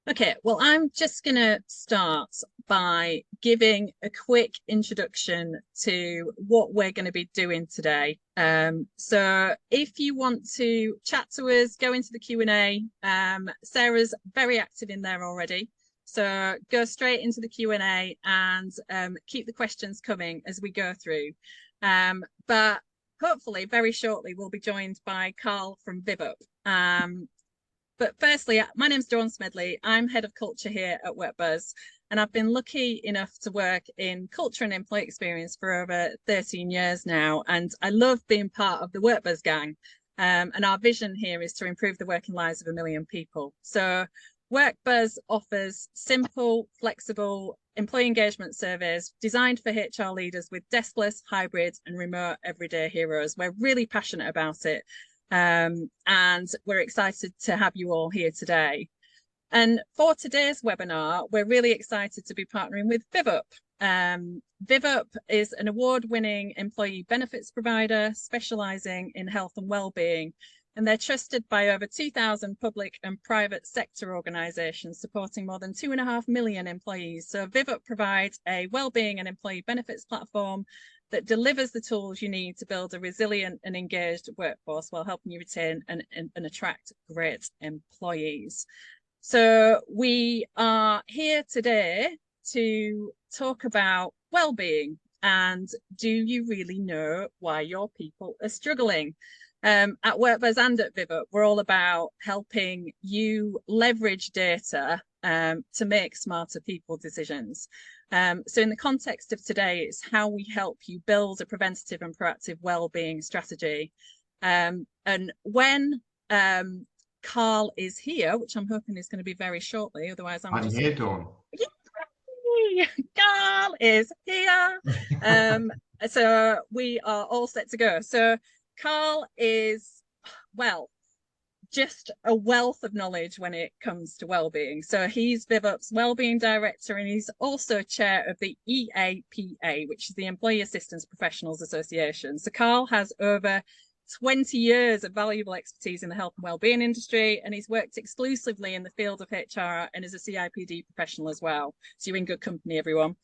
Okay, well, I'm just going to start by giving a quick introduction to what we're going to be doing today. So if you want to chat to us, go into the Q&A. Sarah's very active in there already. So go straight into the Q&A and keep the questions coming as we go through. But hopefully very shortly we'll be joined by Carl from Vivup. But firstly, my name's Dawn Smedley. I'm head of culture here at WorkBuzz, and I've been lucky enough to work in culture and employee experience for over 13 years now. And I love being part of the WorkBuzz gang. And our vision here is to improve the working lives of 1 million people. So WorkBuzz offers simple, flexible employee engagement surveys designed for HR leaders with deskless, hybrid, and remote everyday heroes. We're really passionate about it. And we're excited to have you all here today. And for today's webinar, we're really excited to be partnering with Vivup. Vivup is an award-winning employee benefits provider specialising in health and wellbeing, and they're trusted by over 2,000 public and private sector organisations supporting more than 2.5 million employees. So Vivup provides a wellbeing and employee benefits platform that delivers the tools you need to build a resilient and engaged workforce while helping you retain and attract great employees. So we are here today to talk about well-being, and do you really know why your people are struggling? At WorkBuzz and at Vivup, we're all about helping you leverage data to make smarter people decisions. So in the context of today, it's how we help you build a preventative and proactive wellbeing strategy. And when Carl is here, which I'm hoping is going to be very shortly, otherwise I'm just here, Dawn. Yay! Carl is here. So we are all set to go. So Carl is, well, just a wealth of knowledge when it comes to wellbeing. So he's Vivup's wellbeing director, and he's also chair of the EAPA, which is the Employee Assistance Professionals Association. So Carl has over 20 years of valuable expertise in the health and wellbeing industry, and he's worked exclusively in the field of HR and is a CIPD professional as well. So you're in good company, everyone.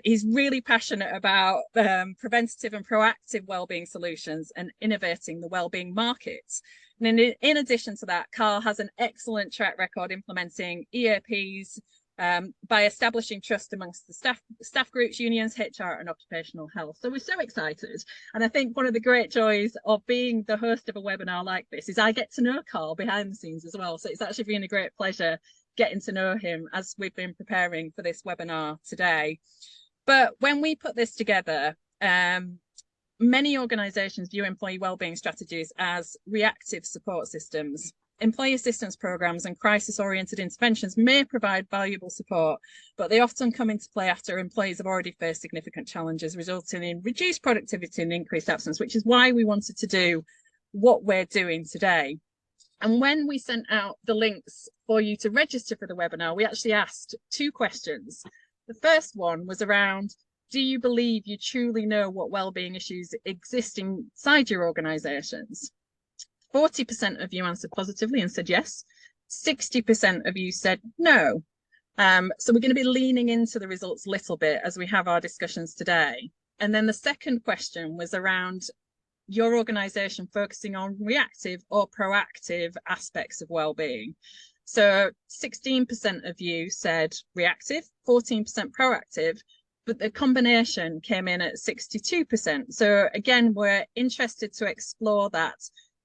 He's really passionate about preventative and proactive wellbeing solutions and innovating the wellbeing markets. And in addition to that, Carl has an excellent track record implementing EAPs by establishing trust amongst the staff groups, unions, HR, and occupational health. So we're so excited. And I think one of the great joys of being the host of a webinar like this is I get to know Carl behind the scenes as well. So it's actually been a great pleasure getting to know him as we've been preparing for this webinar today. But when we put this together, many organisations view employee wellbeing strategies as reactive support systems. Employee assistance programs and crisis-oriented interventions may provide valuable support, but they often come into play after employees have already faced significant challenges, resulting in reduced productivity and increased absence, which is why we wanted to do what we're doing today. And when we sent out the links for you to register for the webinar, we actually asked 2 questions. The first one was around, do you believe you truly know what wellbeing issues exist inside your organisations? 40% of you answered positively and said yes. 60% of you said no. So we're going to be leaning into the results a little bit as we have our discussions today. And then the second question was around your organisation focusing on reactive or proactive aspects of wellbeing. So 16% of you said reactive, 14% proactive, but the combination came in at 62%. So again, we're interested to explore that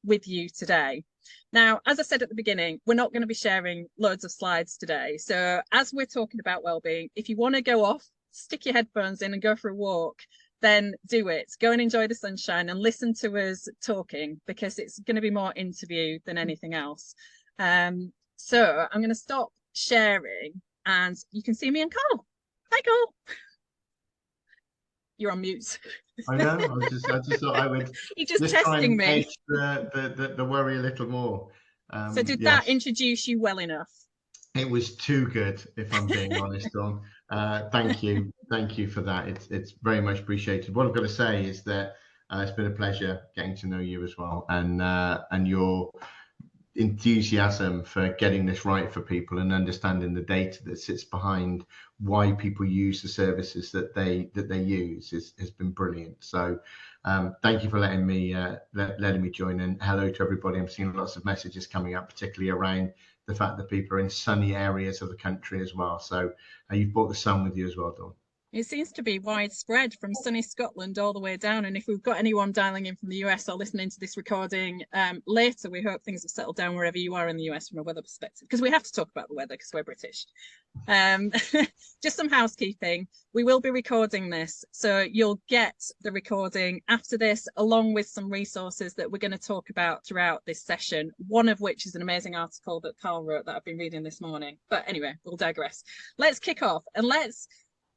with you today. Now, as I said at the beginning, we're not going to be sharing loads of slides today. So as we're talking about wellbeing, if you want to go off, stick your headphones in and go for a walk, then do it. Go and enjoy the sunshine and listen to us talking, because it's going to be more interview than anything else. So I'm going to stop sharing and you can see me and Carl. Hi, Carl. You're on mute. I know. I just thought I would. You're just testing me. The worry a little more. So did that introduce you well enough? It was too good, if I'm being honest, Dawn. Thank you for that. It's very much appreciated. What I've got to say is that it's been a pleasure getting to know you as well, and your enthusiasm for getting this right for people and understanding the data that sits behind why people use the services that they use has been brilliant. So thank you for letting me join, and hello to everybody. I'm seeing lots of messages coming up, particularly around the fact that people are in sunny areas of the country as well. So you've brought the sun with you as well, Dawn. It seems to be widespread from sunny Scotland all the way down. And if we've got anyone dialing in from the US or listening to this recording later, we hope things have settled down wherever you are in the US from a weather perspective, because we have to talk about the weather because we're British. Just some housekeeping. We will be recording this, so you'll get the recording after this, along with some resources that we're going to talk about throughout this session, one of which is an amazing article that Carl wrote that I've been reading this morning. But anyway, we'll digress. Let's kick off, and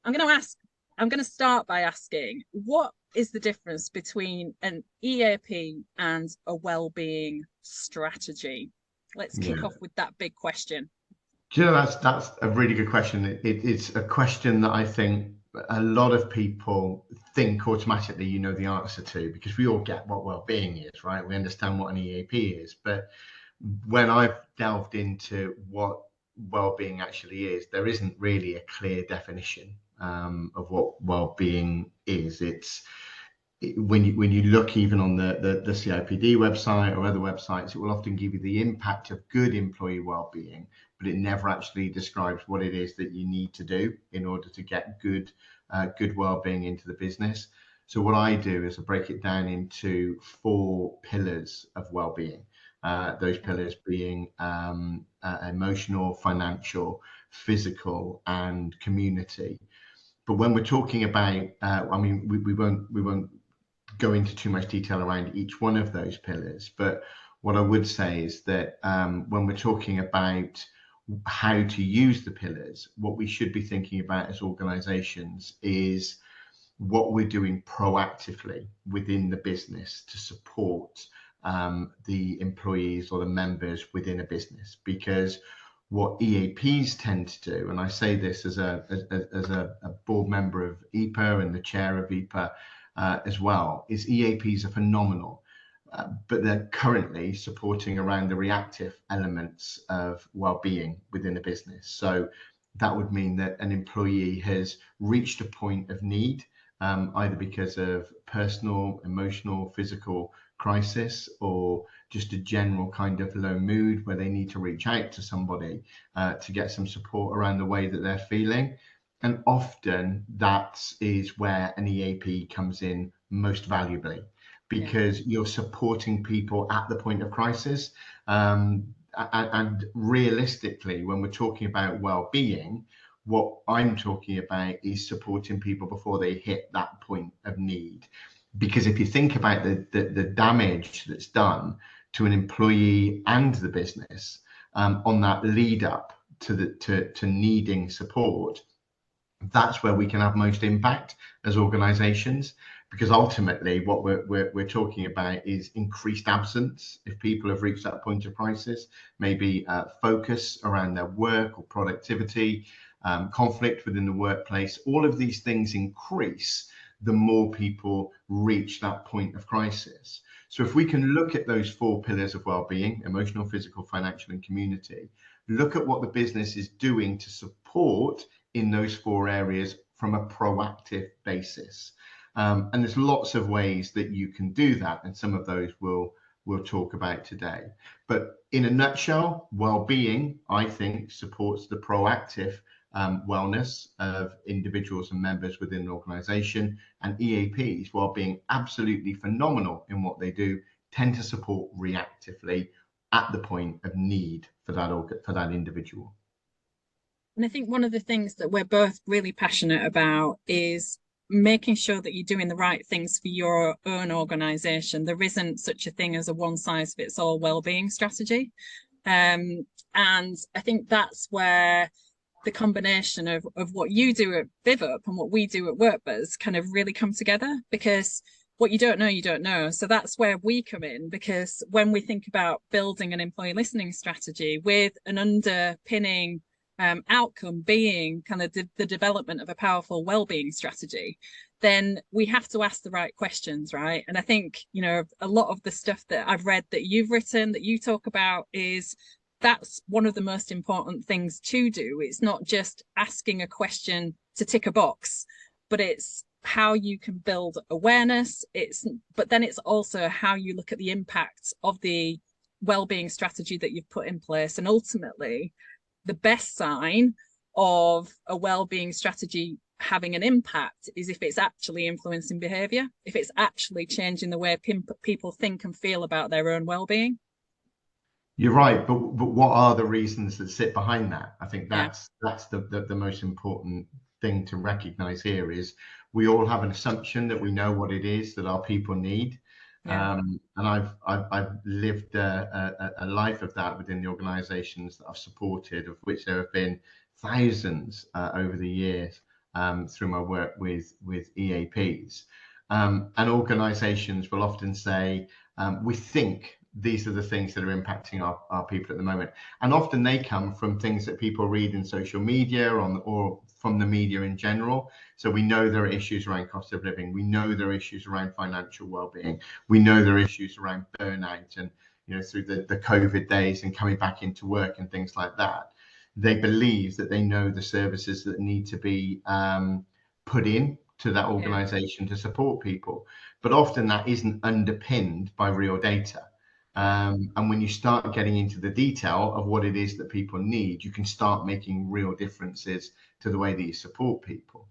I'm going to start by asking, what is the difference between an EAP and a well-being strategy? Let's kick off with that big question. Do you know, that's a really good question. It's a question that I think a lot of people think automatically you know the answer to, because we all get what well-being is, right? We understand what an EAP is. But when I've delved into what well-being actually is, there isn't really a clear definition of what well-being is. When you look even on the CIPD website or other websites, it will often give you the impact of good employee well-being, but it never actually describes what it is that you need to do in order to get good well-being into the business. So what I do is I break it down into 4 pillars of well-being. Those pillars being emotional, financial, physical, and community. But when we're talking about, we won't go into too much detail around each one of those pillars. But what I would say is that when we're talking about how to use the pillars, what we should be thinking about as organizations is what we're doing proactively within the business to support the employees or the members within a business. Because what EAPs tend to do, and I say this as a board member of EPA and the chair of EPA as well, is EAPs are phenomenal, but they're currently supporting around the reactive elements of well-being within a business. So that would mean that an employee has reached a point of need, either because of personal, emotional, physical crisis, or just a general kind of low mood where they need to reach out to somebody to get some support around the way that they're feeling. And often that is where an EAP comes in most valuably, because you're supporting people at the point of crisis. And realistically, when we're talking about well-being, what I'm talking about is supporting people before they hit that point of need. Because if you think about the damage that's done to an employee and the business on that lead up to needing support, that's where we can have most impact as organizations. Because ultimately what we're talking about is increased absence if people have reached that point of crisis, maybe focus around their work or productivity, conflict within the workplace. All of these things increase the more people reach that point of crisis. So if we can look at those 4 pillars of well-being, emotional, physical, financial, and community, look at what the business is doing to support in those 4 areas from a proactive basis. And there's lots of ways that you can do that, and some of those we'll talk about today. But in a nutshell, well-being, I think, supports the proactive wellness of individuals and members within an organization, and EAPs, while being absolutely phenomenal in what they do, tend to support reactively at the point of need for that individual. And I think one of the things that we're both really passionate about is making sure that you're doing the right things for your own organization. There isn't such a thing as a one-size-fits-all well-being strategy. And I think that's where the combination of what you do at Vivup and what we do at WorkBuzz kind of really come together, because what you don't know, you don't know. So that's where we come in, because when we think about building an employee listening strategy with an underpinning outcome being kind of the development of a powerful well-being strategy, then we have to ask the right questions, right? And I think, a lot of the stuff that I've read that you've written, that you talk about, is that's one of the most important things to do. It's not just asking a question to tick a box, but it's how you can build awareness. But then it's also how you look at the impact of the well-being strategy that you've put in place. And ultimately, the best sign of a well-being strategy having an impact is if it's actually influencing behavior, if it's actually changing the way people think and feel about their own well-being. You're right, but what are the reasons that sit behind that? I think Yeah. that's the most important thing to recognize here is we all have an assumption that we know what it is that our people need. Yeah. And I've lived a life of that within the organizations that I've supported, of which there have been thousands over the years, through my work with EAPs. And organizations will often say, we think these are the things that are impacting our people at the moment. And often they come from things that people read in social media or from the media in general. So we know there are issues around cost of living. We know there are issues around financial well-being. We know there are issues around burnout and, through the COVID days and coming back into work and things like that. They believe that they know the services that need to be put in to that organization to support people. But often that isn't underpinned by real data. And when you start getting into the detail of what it is that people need, you can start making real differences to the way that you support people.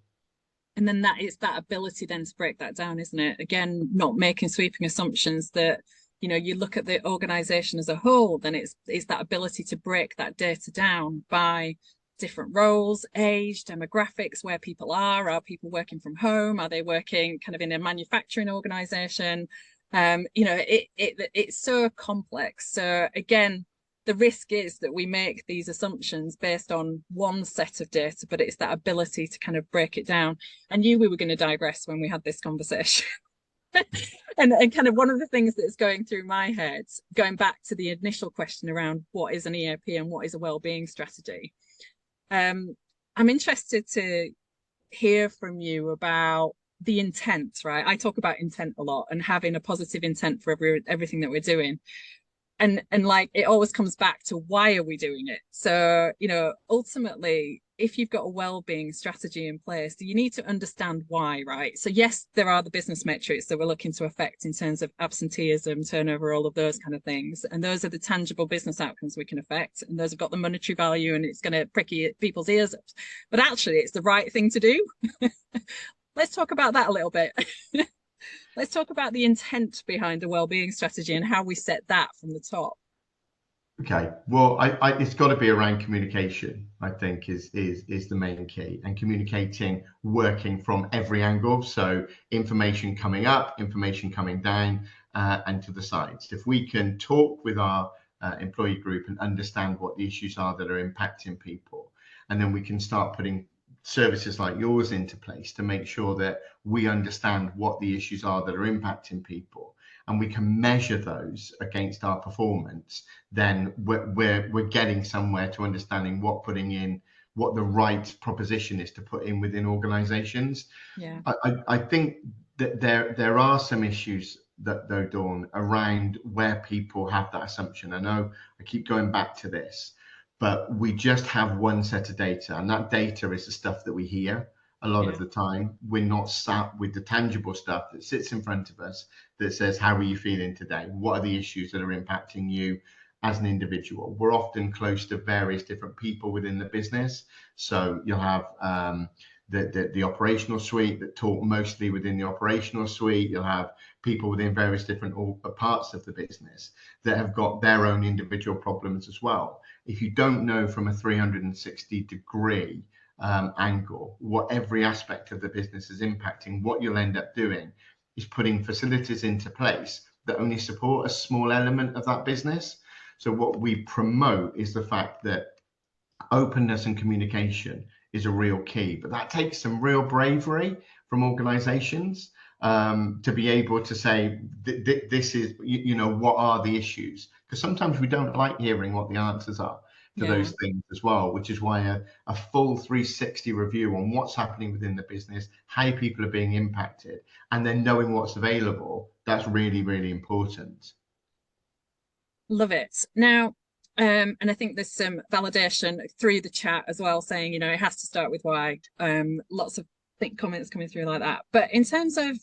And then that is that ability then to break that down, isn't it? Again, not making sweeping assumptions that, you look at the organization as a whole, then it's that ability to break that data down by different roles, age, demographics, where people are people working from home? Are they working kind of in a manufacturing organization? It's so complex. So again, the risk is that we make these assumptions based on one set of data, but it's that ability to kind of break it down. I knew we were going to digress when we had this conversation. and kind of one of the things that's going through my head, going back to the initial question around what is an EAP and what is a well-being strategy, I'm interested to hear from you about the intent, right? I talk about intent a lot and having a positive intent for everything that we're doing. And like it always comes back to why are we doing it? So, ultimately, if you've got a well-being strategy in place, you need to understand why, right? So yes, there are the business metrics that we're looking to affect in terms of absenteeism, turnover, all of those kind of things. And those are the tangible business outcomes we can affect. And those have got the monetary value and it's going to prick people's ears up. But actually, it's the right thing to do. Let's talk about that a little bit. Let's talk about the intent behind a well-being strategy and how we set that from the top. Okay, well, it's got to be around communication. I think is the main key, and communicating, working from every angle. So information coming up, information coming down, and to the sides. If we can talk with our employee group and understand what the issues are that are impacting people, and then we can start putting services like yours into place to make sure that we understand what the issues are that are impacting people, and we can measure those against our performance, then we're getting somewhere to understanding what the right proposition is to put in within organizations. Yeah. I think that there are some issues that, though, Dawn, around where people have that assumption. I know I keep going back to this, but we just have one set of data, and that data is the stuff that we hear a lot of the time. We're not sat with the tangible stuff that sits in front of us that says, how are you feeling today? What are the issues that are impacting you as an individual? We're often close to various different people within the business. So you'll have the operational suite that talk mostly within the operational suite. You'll have people within various different parts of the business that have got their own individual problems as well. If you don't know from a 360-degree angle what every aspect of the business is impacting, what you'll end up doing is putting facilities into place that only support a small element of that business. So what we promote is the fact that openness and communication is a real key, but that takes some real bravery from organizations to be able to say this is, what are the issues? Because sometimes we don't like hearing what the answers are, to Yeah. those things as well, which is why a full 360 review on what's happening within the business, how people are being impacted, and then knowing what's available, that's really, really important. Love it. Now, and I think there's some validation through the chat as well, saying, you know, it has to start with why. Lots of comments coming through like that. But in terms of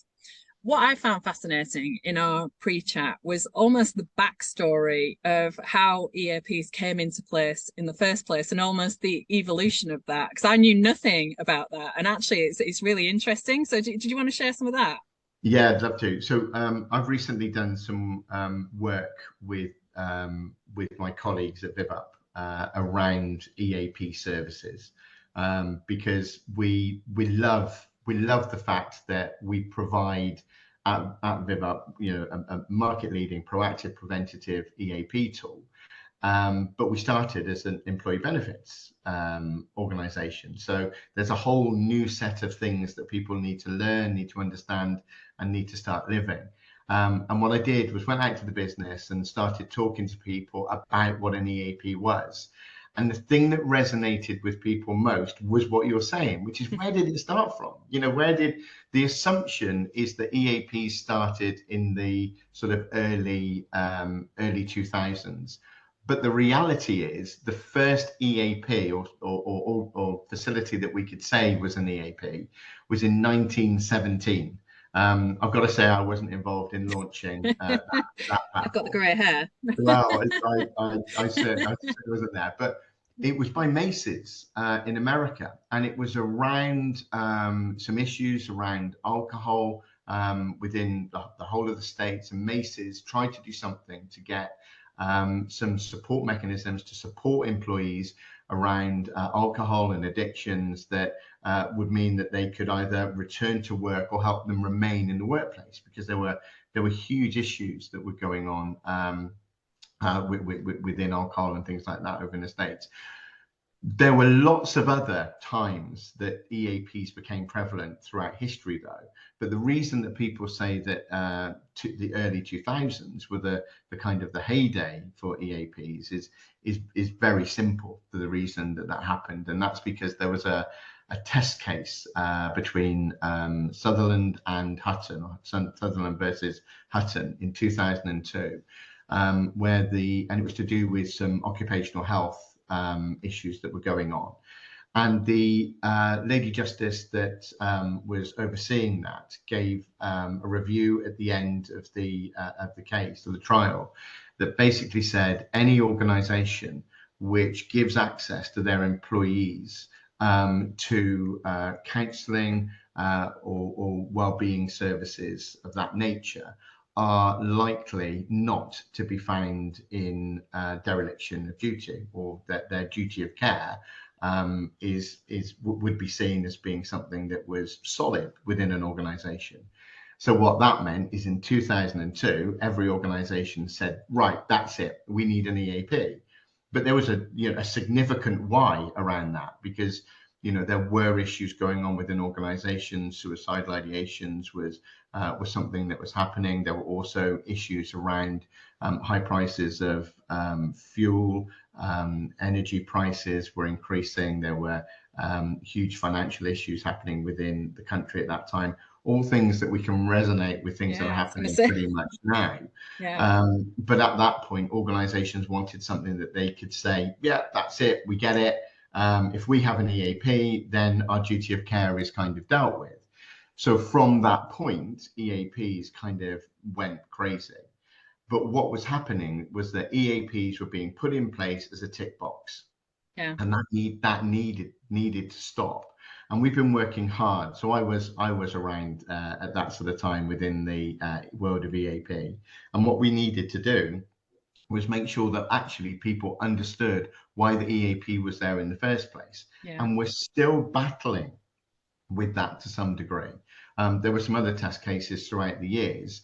what I found fascinating in our pre-chat was almost the backstory of how EAPs came into place in the first place, and almost the evolution of that, because I knew nothing about that, and actually it's really interesting. So did you want to share some of that? Yeah, I'd love to. So I've recently done some work with my colleagues at Vivup around EAP services, because we love the fact that we provide at Vivup, you know, a market leading proactive preventative EAP tool. But we started as an employee benefits organization. So there's a whole new set of things that people need to learn, need to understand, and need to start living. And what I did was went out to the business and started talking to people about what an EAP was. And the thing that resonated with people most was what you're saying, which is, where did it start from? You know, where did the assumption is that EAPs started in the sort of early 2000s. But the reality is the first EAP or facility that we could say was an EAP was in 1917. I've got to say I wasn't involved in launching that I've got the platform. grey hair. Well, I certainly wasn't there, but it was by Macy's in America, and it was around some issues around alcohol within the whole of the States, and Macy's tried to do something to get some support mechanisms to support employees around alcohol and addictions that would mean that they could either return to work or help them remain in the workplace, because there were huge issues that were going on within alcohol and things like that over in the States. There were lots of other times that EAPs became prevalent throughout history, though. But the reason that people say that the early 2000s were the kind of the heyday for EAPs is very simple, for the reason that happened, and that's because there was a test case between Sutherland and Hutton, or Sutherland versus Hutton in 2002, and it was to do with some occupational health issues that were going on. And the Lady Justice that was overseeing that gave a review at the end of the case, of the trial, that basically said any organisation which gives access to their employees to counselling or wellbeing services of that nature are likely not to be found in dereliction of duty, or that their duty of care would be seen as being something that was solid within an organization. So what that meant is in 2002, every organization said, right, that's it, we need an EAP. But there was a significant why around that, because there were issues going on within organizations. Suicidal ideations was something that was happening. There were also issues around high prices of fuel. Energy prices were increasing. There were huge financial issues happening within the country at that time. All things that we can resonate with, things that are happening pretty much now. Yeah. But at that point, organizations wanted something that they could say, yeah, that's it, we get it. If we have an EAP, then our duty of care is kind of dealt with. So from that point, EAPs kind of went crazy. But what was happening was that EAPs were being put in place as a tick box. Yeah. And that needed to stop. And we've been working hard. So I was around at that sort of time within the world of EAP. And what we needed to do was make sure that actually people understood why the EAP was there in the first place. Yeah. And we're still battling with that to some degree. There were some other test cases throughout the years,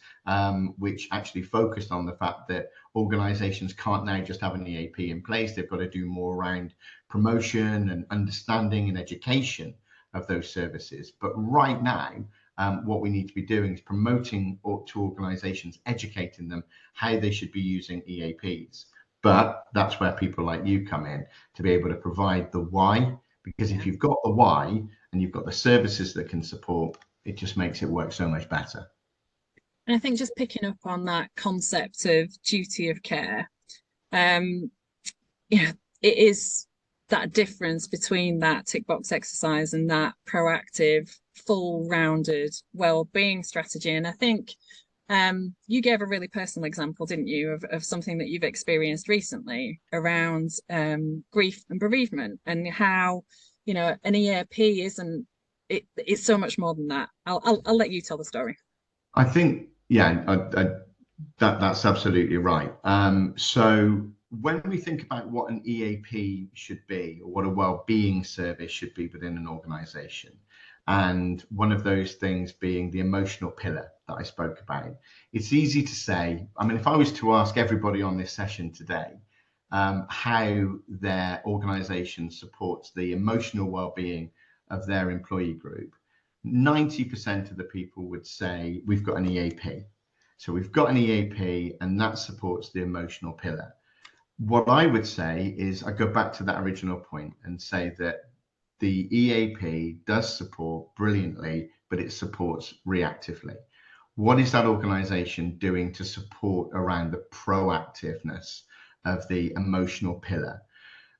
which actually focused on the fact that organizations can't now just have an EAP in place. They've got to do more around promotion and understanding and education of those services. But right now, what we need to be doing is promoting to organizations, educating them how they should be using EAPs. But that's where people like you come in to be able to provide the why, because if you've got the why and you've got the services that can support, it just makes it work so much better. And I think just picking up on that concept of duty of care, um, yeah, it is that difference between that tick box exercise and that proactive, full rounded well-being strategy. And I think you gave a really personal example, didn't you, of something that you've experienced recently around grief and bereavement, and how, you know, an EAP isn't it's so much more than that. I'll let you tell the story. I think, yeah, that's absolutely right. So when we think about what an EAP should be, or what a well-being service should be within an organization, and one of those things being the emotional pillar that I spoke about, it's easy to say, I mean, if I was to ask everybody on this session today how their organization supports the emotional well-being of their employee group, 90% of the people would say we've got an EAP. So we've got an EAP and that supports the emotional pillar. What I would say is I go back to that original point and say that the EAP does support brilliantly, but it supports reactively. What is that organization doing to support around the proactiveness of the emotional pillar?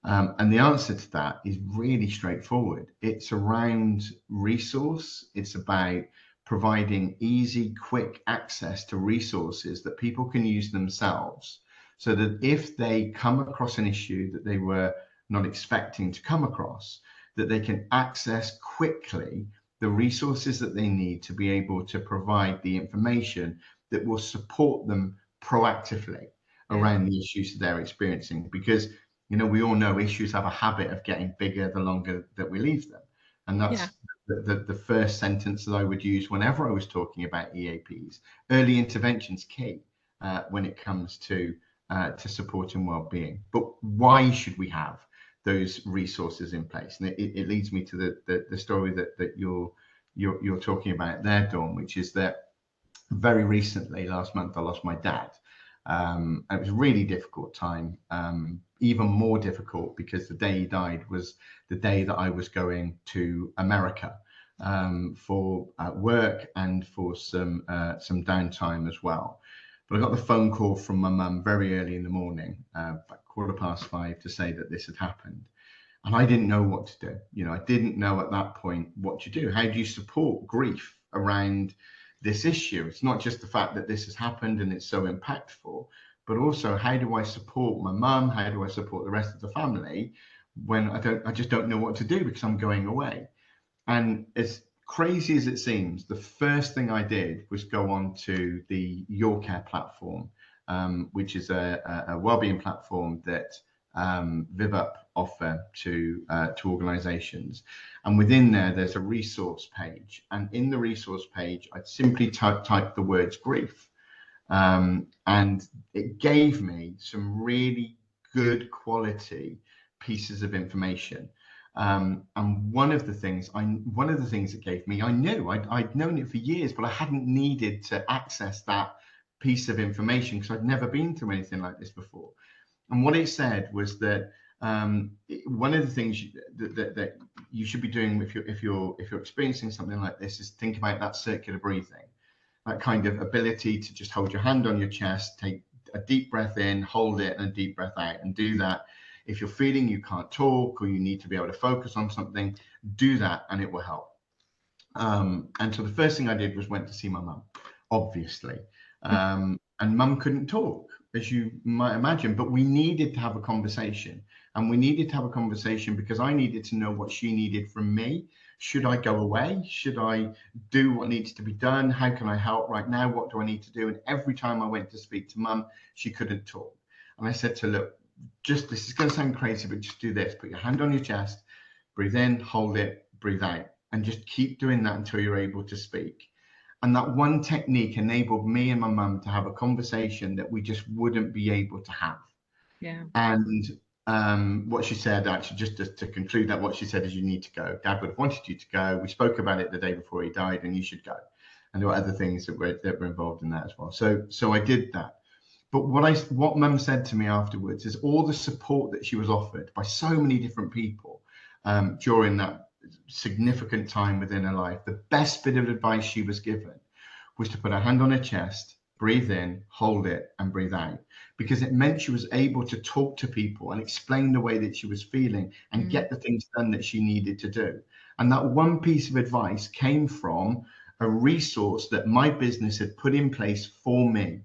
And the answer to that is really straightforward. It's around resource. It's about providing easy, quick access to resources that people can use themselves, so that if they come across an issue that they were not expecting to come across, that they can access quickly the resources that they need to be able to provide the information that will support them proactively around the issues that they're experiencing. Because, you know, we all know issues have a habit of getting bigger the longer that we leave them. And that's the first sentence that I would use whenever I was talking about EAPs. Early intervention's key when it comes to supporting well-being. But why should we have those resources in place? And it leads me to the story that you're talking about there, Dawn, which is that very recently, last month, I lost my dad. It was a really difficult time, even more difficult because the day he died was the day that I was going to America for work and for some downtime as well. But I got the phone call from my mum very early in the morning, about 5:15, to say that this had happened. And I didn't know what to do. You know, I didn't know at that point what to do. How do you support grief around this issue? It's not just the fact that this has happened and it's so impactful, but also how do I support my mum? How do I support the rest of the family when I just don't know what to do because I'm going away? And as crazy as it seems, the first thing I did was go on to the Your Care platform, which is a wellbeing platform that Vivup offer to organizations. And within there, there's a resource page. And in the resource page, I'd simply type the words grief. And it gave me some really good quality pieces of information. And one of the things it gave me, I knew I'd known it for years, but I hadn't needed to access that piece of information because I'd never been through anything like this before. And what it said was that one of the things that you should be doing if you're experiencing something like this is think about that circular breathing, that kind of ability to just hold your hand on your chest, take a deep breath in, hold it, and a deep breath out, and do that. If you're feeling you can't talk or you need to be able to focus on something, do that and it will help. And so the first thing I did was went to see my mum, obviously. And mum couldn't talk, as you might imagine, but we needed to have a conversation. And we needed to have a conversation because I needed to know what she needed from me. Should I go away? Should I do what needs to be done? How can I help right now? What do I need to do? And every time I went to speak to mum, she couldn't talk. And I said to her, look, just, this is going to sound crazy, but just do this. Put your hand on your chest, breathe in, hold it, breathe out, and just keep doing that until you're able to speak. And that one technique enabled me and my mum to have a conversation that we just wouldn't be able to have. Yeah. And what she said, actually, just to conclude that, what she said is you need to go. Dad would have wanted you to go. We spoke about it the day before he died, and you should go. And there were other things that were involved in that as well. So I did that. But what Mum said to me afterwards is all the support that she was offered by so many different people during that significant time within her life. The best bit of advice she was given was to put her hand on her chest, breathe in, hold it, and breathe out, because it meant she was able to talk to people and explain the way that she was feeling and get the things done that she needed to do. And that one piece of advice came from a resource that my business had put in place for me,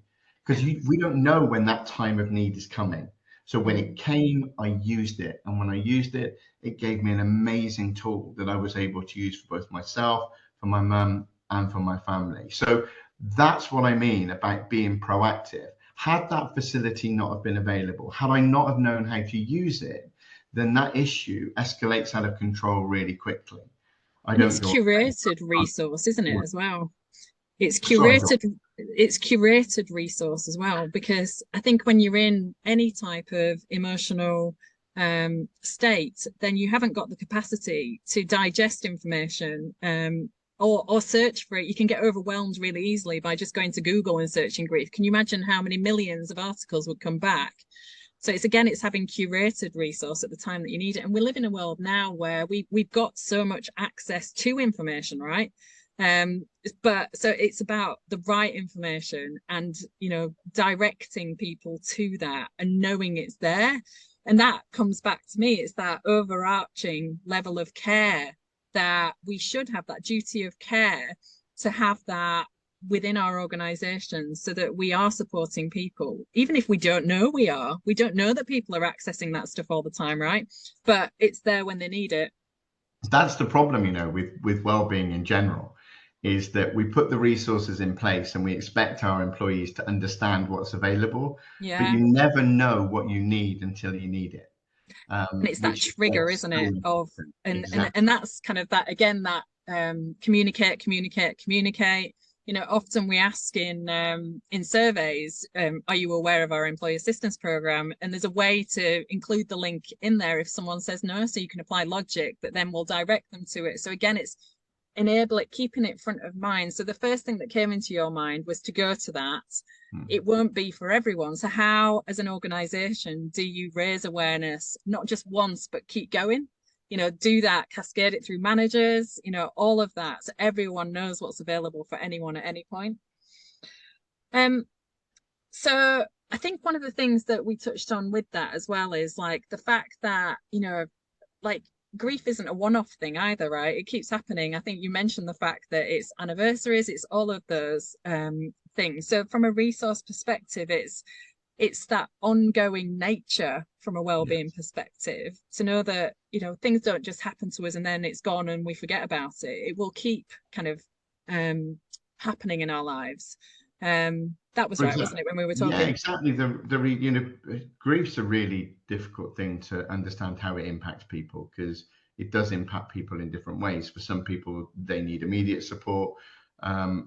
because we don't know when that time of need is coming. So when it came, I used it. And when I used it, it gave me an amazing tool that I was able to use for both myself, for my mum, and for my family. So that's what I mean about being proactive. Had that facility not have been available, had I not have known how to use it, then that issue escalates out of control really quickly. And it's curated resource, isn't it, as well? It's curated resource as well, because I think when you're in any type of emotional state, then you haven't got the capacity to digest information or search for it. You can get overwhelmed really easily by just going to Google and searching grief. Can you imagine how many millions of articles would come back? So it's having curated resource at the time that you need it. And we live in a world now where we've got so much access to information, right? But so it's about the right information and, directing people to that and knowing it's there. And that comes back to me. It's that overarching level of care that we should have, that duty of care to have that within our organizations, so that we are supporting people, even if we don't know we don't know that people are accessing that stuff all the time, right? But it's there when they need it. That's the problem, with well-being in general, is that we put the resources in place and we expect our employees to understand what's available, but you never know what you need until you need it. And it's that trigger, isn't it? And that's kind of that, again, that communicate. Often we ask in surveys, are you aware of our employee assistance program? And there's a way to include the link in there if someone says no, so you can apply logic that then will direct them to it. So again, it's keeping it front of mind. So the first thing that came into your mind was to go to that. It won't be for everyone. So how, as an organization, do you raise awareness, not just once, but keep going? Do that, cascade it through managers, all of that, so everyone knows what's available for anyone at any point. So I think one of the things that we touched on with that as well is like the fact that, like grief isn't a one-off thing either, right? It keeps happening. I think you mentioned the fact that it's anniversaries, it's all of those things. So from a resource perspective, it's that ongoing nature from a well-being perspective, to know that things don't just happen to us and then it's gone and we forget about it. It will keep kind of happening in our lives. That was right, wasn't it, when we were talking? Yeah, exactly. Grief's a really difficult thing to understand how it impacts people, because it does impact people in different ways. For some people, they need immediate support.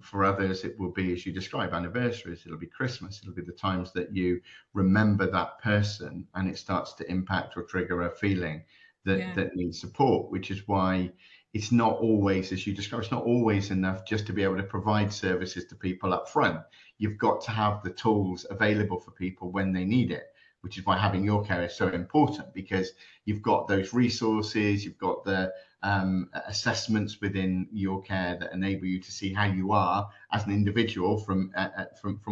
For others, it will be, as you describe, anniversaries, it'll be Christmas, it'll be the times that you remember that person and it starts to impact or trigger a feeling that needs support, which is why it's not always, as you described, it's not always enough just to be able to provide services to people up front. You've got to have the tools available for people when they need it, which is why having your care is so important, because you've got those resources, you've got the assessments within your care that enable you to see how you are as an individual from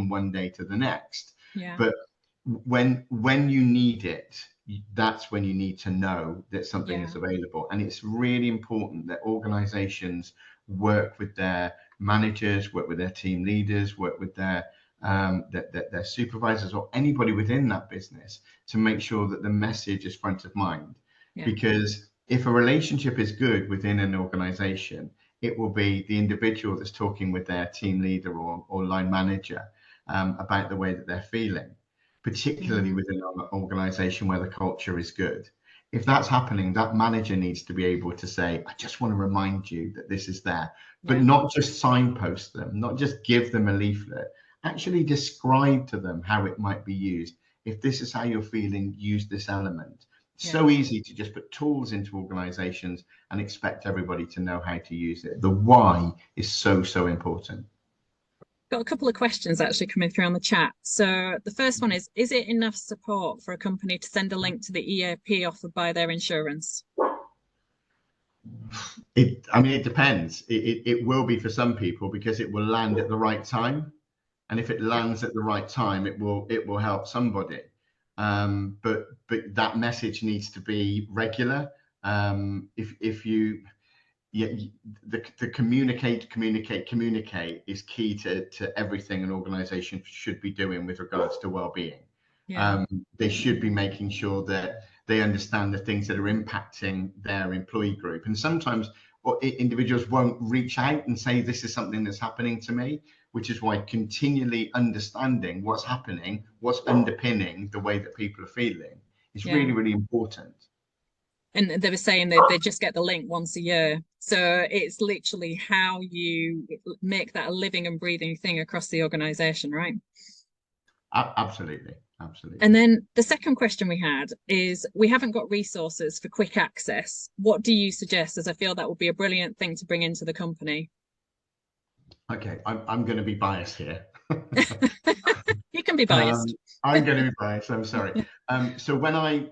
one day to the next. But when you need it, that's when you need to know that something is available. And it's really important that organizations work with their managers, work with their team leaders, work with their supervisors or anybody within that business to make sure that the message is front of mind. Because if a relationship is good within an organization, it will be the individual that's talking with their team leader or line manager about the way that they're feeling, particularly within an organization where the culture is good. If that's happening, that manager needs to be able to say, I just want to remind you that this is there, but not just signpost them, not just give them a leaflet, actually describe to them how it might be used. If this is how you're feeling, use this element. So easy to just put tools into organizations and expect everybody to know how to use it. The why is so important. Got a couple of questions actually coming through on the chat. So the first one is it enough support for a company to send a link to the EAP offered by their insurance? I mean, it depends. It will be for some people because it will land at the right time. And if it lands at the right time, it will help somebody. But that message needs to be regular. If you yeah, the communicate is key to everything an organization should be doing with regards to well-being. Yeah. They should be making sure that they understand the things that are impacting their employee group. And sometimes individuals won't reach out and say, this is something that's happening to me, which is why continually understanding what's happening, what's underpinning the way that people are feeling is really, really important. And they were saying that they just get the link once a year. So it's literally how you make that a living and breathing thing across the organization, right? Absolutely. Absolutely. And then the second question we had is, we haven't got resources for quick access. What do you suggest? As I feel that would be a brilliant thing to bring into the company. Okay, I'm going to be biased here. You can be biased. I'm going to be biased. I'm sorry. So when I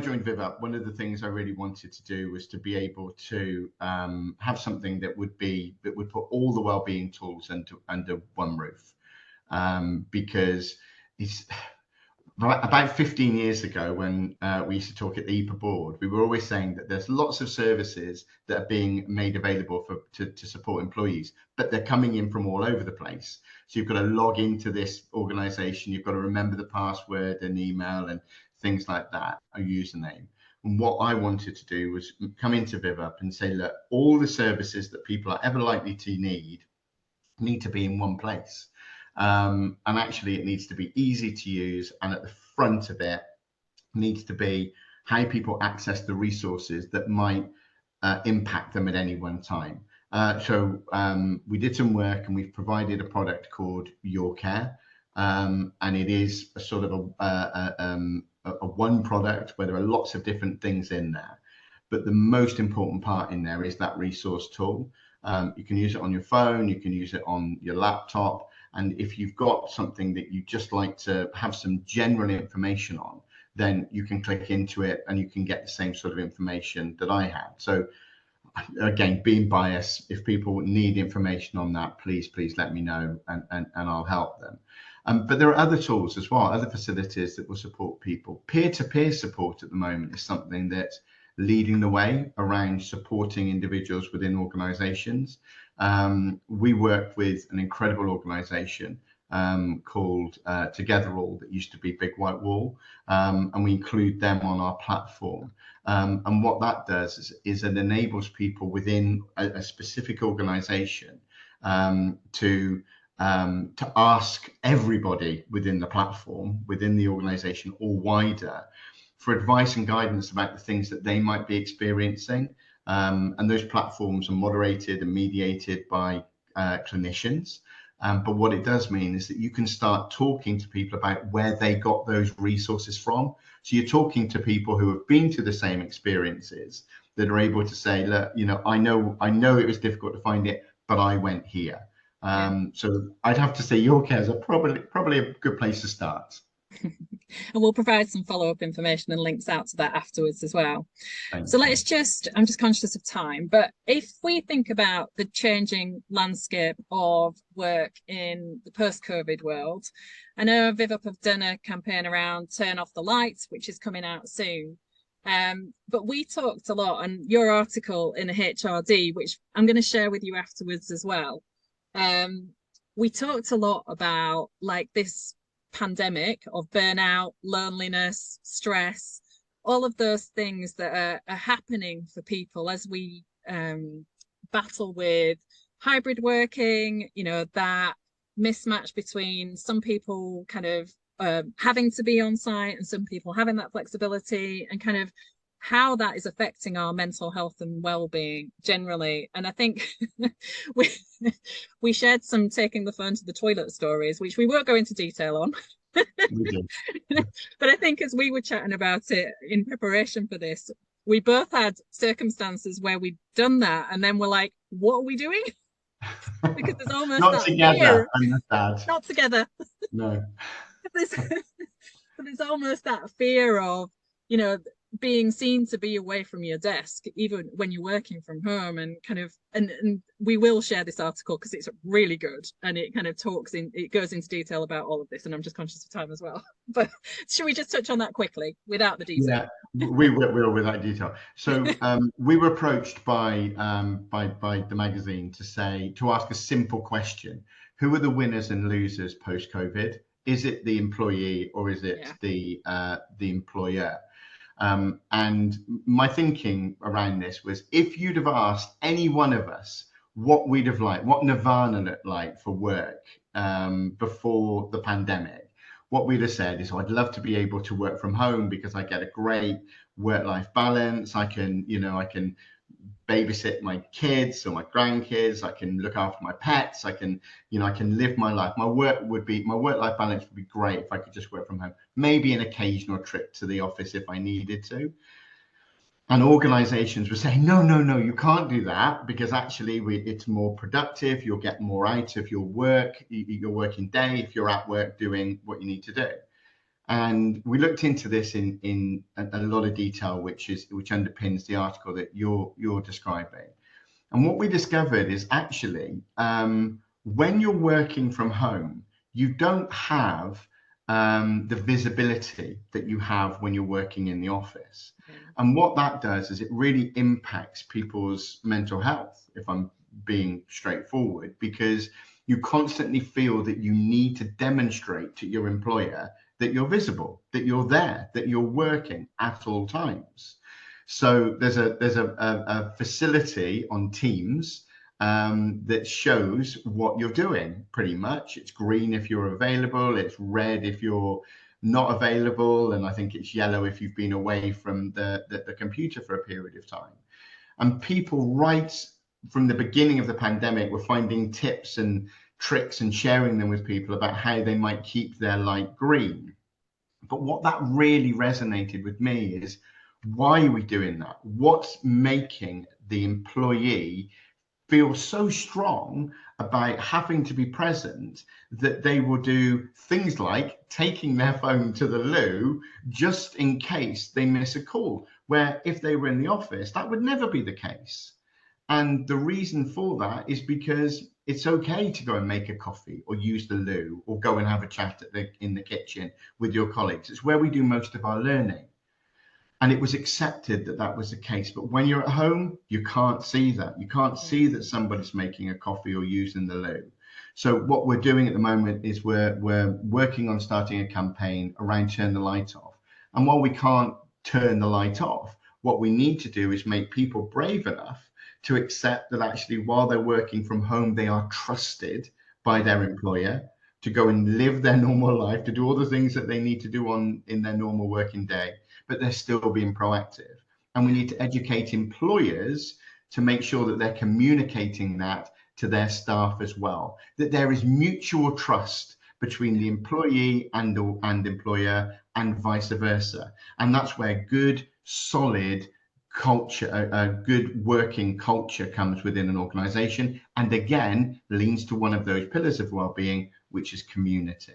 joined Vivup, one of the things I really wanted to do was to be able to have something that would put all the wellbeing tools under one roof, because it's about 15 years ago when we used to talk at the EAPA board, we were always saying that there's lots of services that are being made available to support employees, but they're coming in from all over the place. So you've got to log into this organization, you've got to remember the password and email and things like that, a username. And what I wanted to do was come into Vivup and say, look, all the services that people are ever likely to need to be in one place. And actually it needs to be easy to use, and at the front of it needs to be how people access the resources that might impact them at any one time. So we did some work and we've provided a product called Your Care, and it is a sort of a one product where there are lots of different things in there, but the most important part in there is that resource tool. You can use it on your phone, you can use it on your laptop. And if you've got something that you just like to have some general information on, then you can click into it and you can get the same sort of information that I had. So again, being biased, if people need information on that, please let me know and I'll help them. But there are other tools as well, other facilities that will support people. Peer-to-peer support at the moment is something that's leading the way around supporting individuals within organizations. We work with an incredible organization called Together All, that used to be Big White Wall, and we include them on our platform. And what that does is it enables people within a specific organization to ask everybody within the platform, within the organization or wider, for advice and guidance about the things that they might be experiencing. And those platforms are moderated and mediated by clinicians. But what it does mean is that you can start talking to people about where they got those resources from. So you're talking to people who have been through the same experiences that are able to say, look, I know it was difficult to find it, but I went here. So I'd have to say Your Care is probably a good place to start. And we'll provide some follow-up information and links out to that afterwards as well. Thanks. So I'm just conscious of time, but if we think about the changing landscape of work in the post-COVID world, I know Vivup have done a campaign around Turn Off the Lights, which is coming out soon. But we talked a lot, and your article in the HRD, which I'm going to share with you afterwards as well. We talked a lot about like this pandemic of burnout, loneliness, stress, all of those things that are happening for people as we battle with hybrid working, that mismatch between some people kind of having to be on site and some people having that flexibility, and kind of how that is affecting our mental health and well-being generally. And I think we shared some taking the phone to the toilet stories, which we won't go into detail on. But I think as we were chatting about it in preparation for this, we both had circumstances where we'd done that and then we're like, what are we doing? because there's almost Not that together, fear, I'm not dad. not together. No. there's, there's almost that fear of, you know, being seen to be away from your desk, even when you're working from home, and kind of, and we will share this article because it's really good and it kind of it goes into detail about all of this. And I'm just conscious of time as well. But should we just touch on that quickly without the detail? Yeah, we will with that detail. So we were approached by the magazine to ask a simple question: who are the winners and losers post COVID? Is it the employee or is it the employer? And my thinking around this was, if you'd have asked any one of us what we'd have liked, what Nirvana looked like for work before the pandemic, what we'd have said is, oh, I'd love to be able to work from home because I get a great work-life balance. I can babysit my kids or my grandkids. I can look after my pets. I can live my life. My work-life balance would be great if I could just work from home. Maybe an occasional trip to the office if I needed to. And organizations were saying, no, you can't do that, because actually it's more productive. You'll get more out of your working day if you're at work doing what you need to do. And we looked into this in a lot of detail, which underpins the article that you're describing. And what we discovered is actually, when you're working from home, you don't have the visibility that you have when you're working in the office. And what that does is it really impacts people's mental health, if I'm being straightforward, because you constantly feel that you need to demonstrate to your employer that you're visible, that you're there, that you're working at all times. So there's a facility on Teams that shows what you're doing, pretty much. It's green if you're available, it's red if you're not available, and I think it's yellow if you've been away from the computer for a period of time. And people, right from the beginning of the pandemic, were finding tips and tricks and sharing them with people about how they might keep their light green. But what that really resonated with me is, why are we doing that? What's making the employee feel so strong about having to be present that they will do things like taking their phone to the loo just in case they miss a call, where if they were in the office, that would never be the case. And the reason for that is because it's okay to go and make a coffee or use the loo or go and have a chat in the kitchen with your colleagues. It's where we do most of our learning. And it was accepted that that was the case. But when you're at home, you can't see that. You can't see that somebody's making a coffee or using the loo. So what we're doing at the moment is we're working on starting a campaign around turn the light off. And while we can't turn the light off, what we need to do is make people brave enough to accept that actually, while they're working from home, they are trusted by their employer to go and live their normal life, to do all the things that they need to do in their normal working day, but they're still being proactive. And we need to educate employers to make sure that they're communicating that to their staff as well, that there is mutual trust between the employee and employer, and vice versa. And that's where good, solid culture, a good working culture comes within an organization, and again leans to one of those pillars of well-being, which is community.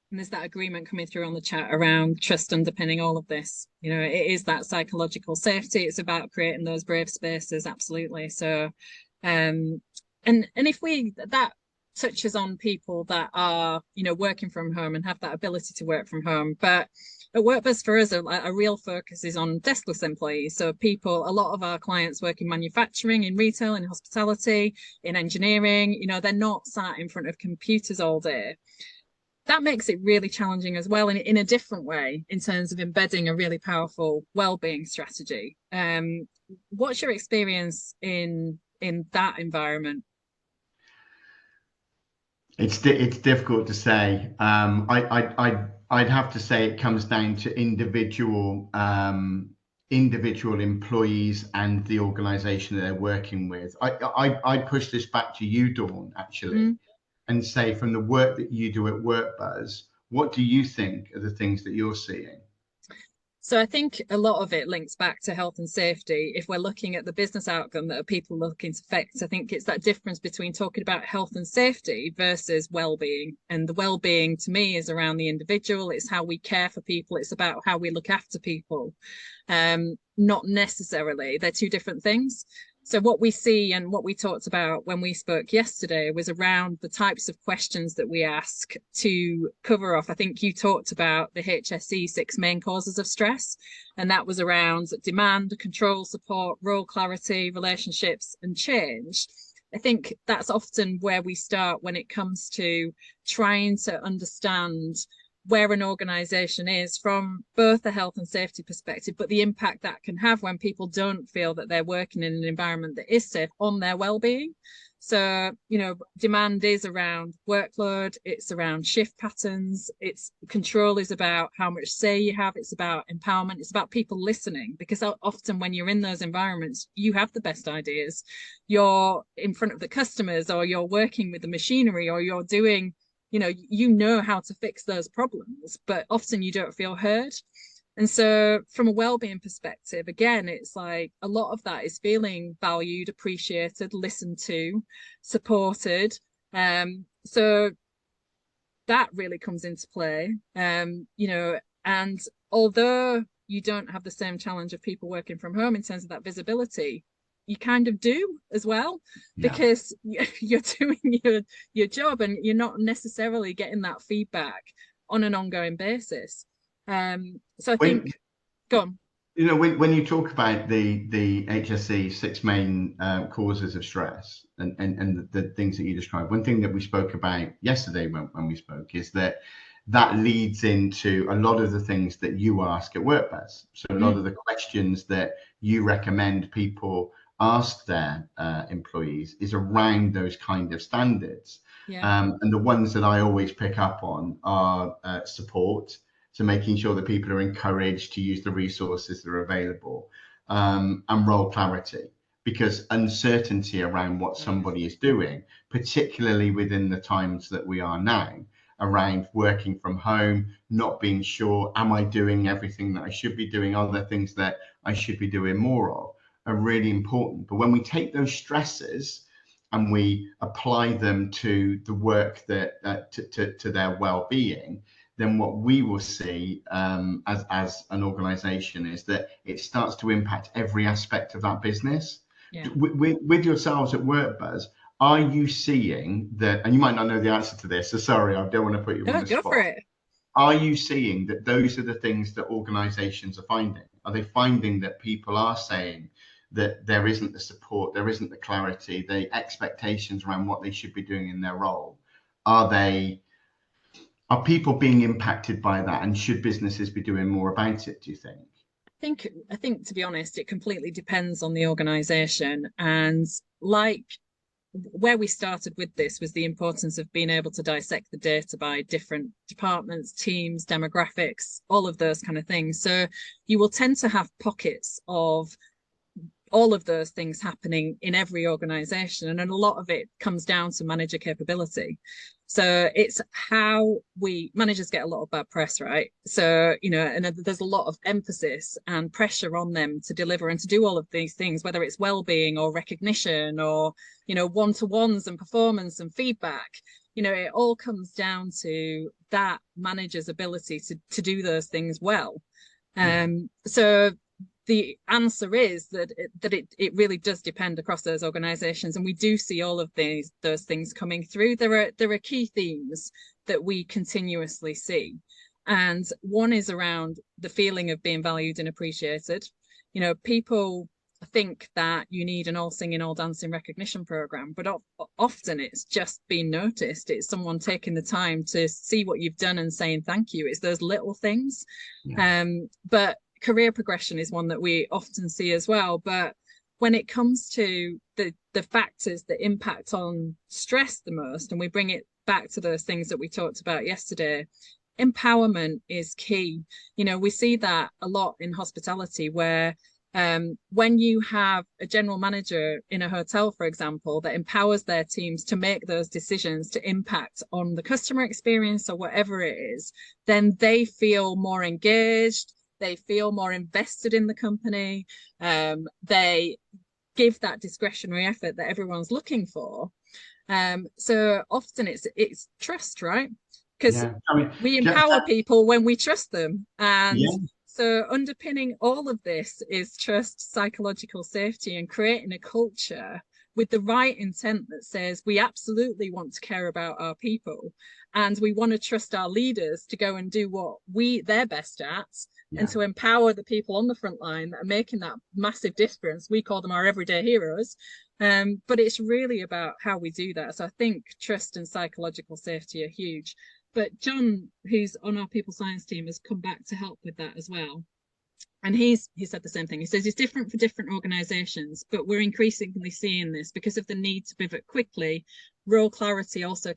And there's that agreement coming through on the chat around trust underpinning all of this. You know, it is that psychological safety. It's about creating those brave spaces. Absolutely. So, and if that touches on people that are, you know, working from home and have that ability to work from home, but at WorkBuzz, for us, a real focus is on deskless employees. So a lot of our clients work in manufacturing, in retail, in hospitality, in engineering. You know, they're not sat in front of computers all day. That makes it really challenging as well, in a different way, in terms of embedding a really powerful well-being strategy. What's your experience in that environment? It's difficult to say. I'd have to say it comes down to individual employees and the organization that they're working with. I push this back to you, Dawn, actually, and say, from the work that you do at WorkBuzz, what do you think are the things that you're seeing? So I think a lot of it links back to health and safety. If we're looking at the business outcome that are people looking to fix, I think it's that difference between talking about health and safety versus well-being. And the well-being to me is around the individual. It's how we care for people. It's about how we look after people. Not necessarily. They're two different things. So what we see and what we talked about when we spoke yesterday was around the types of questions that we ask to cover off. I think you talked about the HSE 6 main causes of stress, and that was around demand, control, support, role clarity, relationships, and change. I think that's often where we start when it comes to trying to understand where an organization is from both a health and safety perspective, but the impact that can have when people don't feel that they're working in an environment that is safe on their well-being. So, you know, demand is around workload, it's around shift patterns, it's control is about how much say you have, it's about empowerment, it's about people listening, because often when you're in those environments, you have the best ideas. You're in front of the customers, or you're working with the machinery, or you're doing, you know how to fix those problems, but often you don't feel heard. And so from a well-being perspective, again, it's like a lot of that is feeling valued, appreciated, listened to, supported. So that really comes into play. And although you don't have the same challenge of people working from home in terms of that visibility, you kind of do as well, because you're doing your job and you're not necessarily getting that feedback on an ongoing basis. So I think, go on. When you talk about the HSE 6 main causes of stress and the things that you described, one thing that we spoke about yesterday when we spoke is that leads into a lot of the things that you ask at WorkBuzz. So a lot of the questions that you recommend people ask their employees is around those kind of standards. And the ones that I always pick up on are support, so making sure that people are encouraged to use the resources that are available, and role clarity, because uncertainty around what somebody is doing, particularly within the times that we are now, around working from home, not being sure, am I doing everything that I should be doing? Are there things that I should be doing more of? Are really important. But when we take those stresses and we apply them to the work that to their well-being, then what we will see as an organization is that it starts to impact every aspect of that business. With yourselves at WorkBuzz, are you seeing that, and you might not know the answer to this, so sorry, I don't want to put you on the spot. Go for it. Are you seeing that those are the things that organizations are finding? Are they finding that people are saying that there isn't the support, there isn't the clarity, the expectations around what they should be doing in their role? Are people being impacted by that, and should businesses be doing more about it, do you think? I think to be honest, it completely depends on the organization. And like where we started with this was the importance of being able to dissect the data by different departments, teams, demographics, all of those kind of things. So you will tend to have pockets of all of those things happening in every organization, and a lot of it comes down to manager capability. So it's how managers get a lot of bad press, right? So, and there's a lot of emphasis and pressure on them to deliver and to do all of these things, whether it's well-being or recognition or, one-to-ones and performance and feedback. It all comes down to that manager's ability to do those things well. So the answer is that it really does depend across those organizations, and we do see all of those things coming through. There are key themes that we continuously see, and one is around the feeling of being valued and appreciated. People think that you need an all singing, all dancing recognition program, but often it's just being noticed. It's someone taking the time to see what you've done and saying thank you. It's those little things. But career progression is one that we often see as well. But when it comes to the factors that impact on stress the most, and we bring it back to those things that we talked about yesterday, empowerment is key. We see that a lot in hospitality, where when you have a general manager in a hotel, for example, that empowers their teams to make those decisions to impact on the customer experience or whatever it is, then they feel more engaged, they feel more invested in the company, they give that discretionary effort that everyone's looking for. So often it's trust, right? Because I mean, we empower people when we trust them. And yeah. so underpinning all of this is trust, psychological safety, and creating a culture with the right intent that says we absolutely want to care about our people, and we want to trust our leaders to go and do what they're best at, and to empower the people on the front line that are making that massive difference. We call them our everyday heroes. But it's really about how we do that. So I think trust and psychological safety are huge. But John, who's on our people science team, has come back to help with that as well. And he said the same thing. He says it's different for different organizations, but we're increasingly seeing this because of the need to pivot quickly. Role clarity also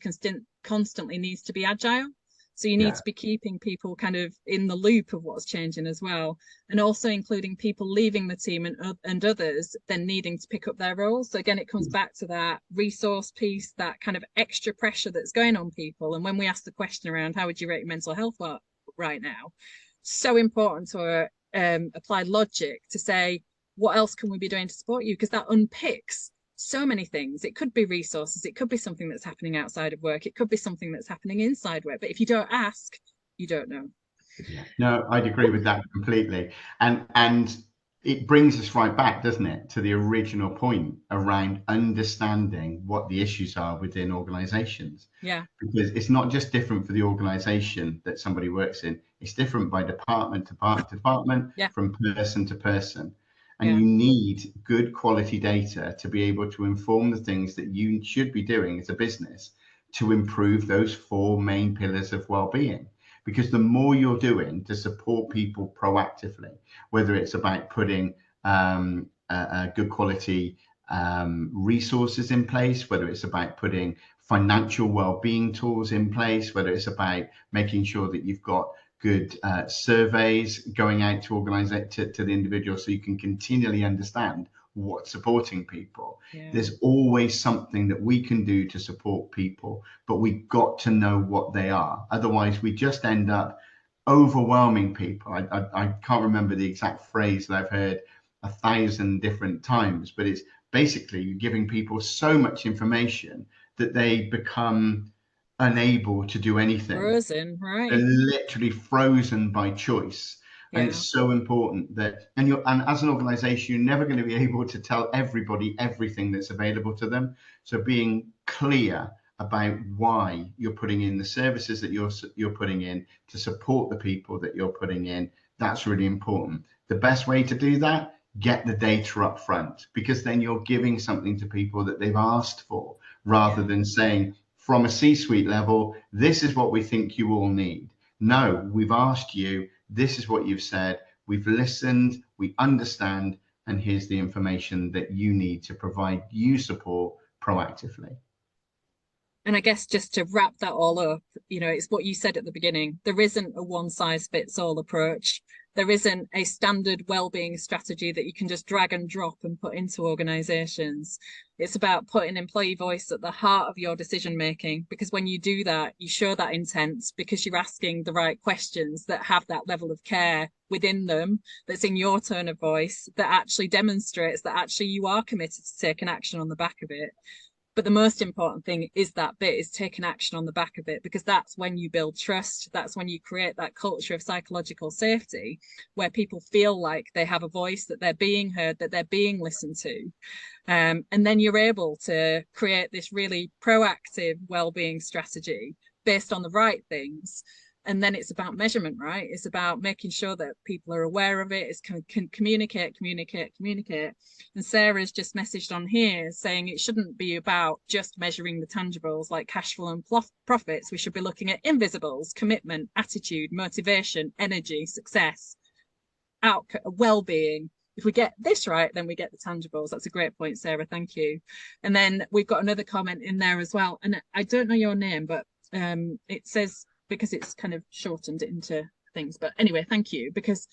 constantly needs to be agile. So you need to be keeping people kind of in the loop of what's changing as well, and also including people leaving the team and others then needing to pick up their roles. So again, it comes back to that resource piece, that kind of extra pressure that's going on people. And when we ask the question around how would you rate your mental health right now, so important to applied logic to say, what else can we be doing to support you? Because that unpicks so many things. It could be resources, it could be something that's happening outside of work, it could be something that's happening inside work. But if you don't ask, you don't know. No, I'd agree with that completely. And it brings us right back, doesn't it, to the original point around understanding what the issues are within organizations. Yeah. Because it's not just different for the organization that somebody works in, it's different by department to department, from person to person. And you need good quality data to be able to inform the things that you should be doing as a business to improve those 4 main pillars of well-being. Because the more you're doing to support people proactively, whether it's about putting good quality resources in place, whether it's about putting financial well-being tools in place, whether it's about making sure that you've got good surveys going out to organize it to the individual, so you can continually understand what's supporting people. There's always something that we can do to support people, but we've got to know what they are. Otherwise we just end up overwhelming people. I can't remember the exact phrase that I've heard 1,000 different times, but it's basically giving people so much information that they become unable to do anything. Frozen, right? They're literally frozen by choice. And it's so important that, and as an organization, you're never going to be able to tell everybody everything that's available to them. So being clear about why you're putting in the services that you're putting in to support the people that you're putting in, that's really important. The best way to do that, get the data up front, because then you're giving something to people that they've asked for, rather than saying from a C-suite level, this is what we think you all need. No, we've asked you, this is what you've said, we've listened, we understand, and here's the information that you need to provide you support proactively. And I guess just to wrap that all up, it's what you said at the beginning. There isn't a one-size-fits-all approach. There isn't a standard well-being strategy that you can just drag and drop and put into organizations. It's about putting employee voice at the heart of your decision-making, because when you do that, you show that intent because you're asking the right questions that have that level of care within them, that's in your tone of voice, that actually demonstrates that actually you are committed to taking action on the back of it. But the most important thing is that bit, is taking action on the back of it, because that's when you build trust. That's when you create that culture of psychological safety where people feel like they have a voice, that they're being heard, that they're being listened to. And then you're able to create this really proactive well-being strategy based on the right things. And then it's about measurement, right? It's about making sure that people are aware of it. It's can communicate. And Sarah's just messaged on here saying it shouldn't be about just measuring the tangibles like cash flow and profits. We should be looking at invisibles: commitment, attitude, motivation, energy, success, well-being. If we get this right, then we get the tangibles. That's a great point, Sarah. Thank you. And then we've got another comment in there as well. And I don't know your name, but it says, because it's kind of shortened into things. But anyway, thank you, because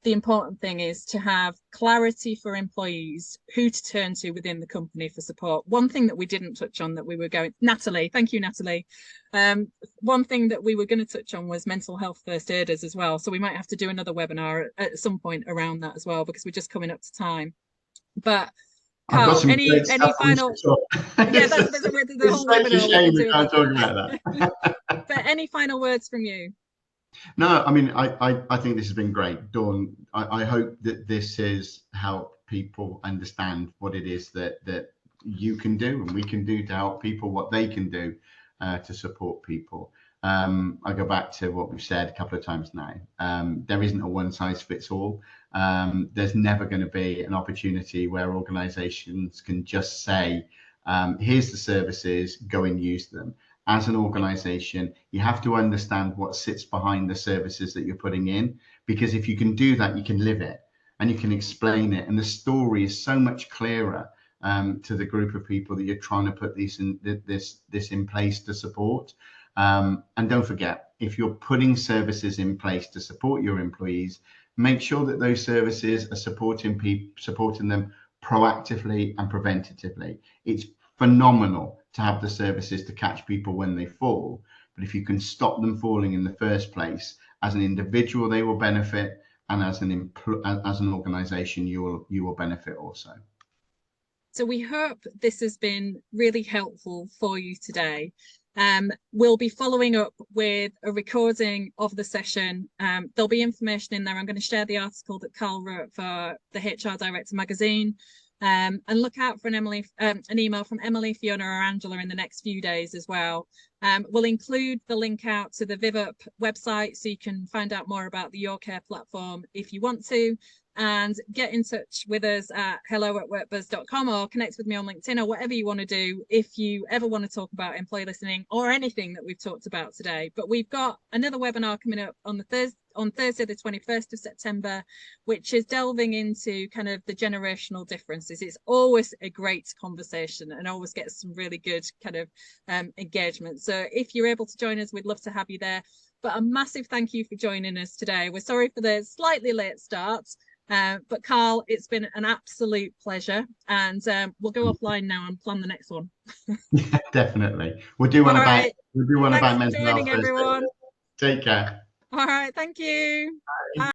the important thing is to have clarity for employees who to turn to within the company for support. One thing that we didn't touch on that we were going, Natalie, thank you, Natalie. One thing that we were going to touch on was mental health first aiders as well. So we might have to do another webinar at some point around that as well, because we're just coming up to time. But I've got Carl, some any final? Yeah, that's the whole such a webinar shame we can't talk about that. But any final words from you? No, I mean, I think this has been great, Dawn. I hope that this has helped people understand what it is that you can do and we can do to help people, what they can do to support people. I go back to what we've said a couple of times now. There isn't a one size fits all. There's never going to be an opportunity where organizations can just say, here's the services, go and use them. As an organization, you have to understand what sits behind the services that you're putting in, because if you can do that, you can live it and you can explain it. And the story is so much clearer to the group of people that you're trying to put this in place to support. And don't forget, if you're putting services in place to support your employees, make sure that those services are supporting them proactively and preventatively. It's phenomenal to have the services to catch people when they fall, but if you can stop them falling in the first place, as an individual they will benefit, and as an organization you will benefit also. So we hope this has been really helpful for you today. We'll be following up with a recording of the session. There'll be information in there. I'm going to share the article that Carl wrote for the HR Director magazine. And look out for an email from Emily, Fiona, or Angela in the next few days as well. We'll include the link out to the Vivup website so you can find out more about the Your Care platform if you want to, and get in touch with us at hello@workbuzz.com or connect with me on LinkedIn or whatever you want to do if you ever want to talk about employee listening or anything that we've talked about today. But we've got another webinar coming up on Thursday, the 21st of September, which is delving into kind of the generational differences. It's always a great conversation and always gets some really good kind of engagement. So if you're able to join us, we'd love to have you there. But a massive thank you for joining us today. We're sorry for the slightly late start. But Carl, it's been an absolute pleasure, and we'll go offline now and plan the next one. Yeah, definitely. We'll do one about mental health. Everyone. Take care. All right, thank you. Bye. Bye.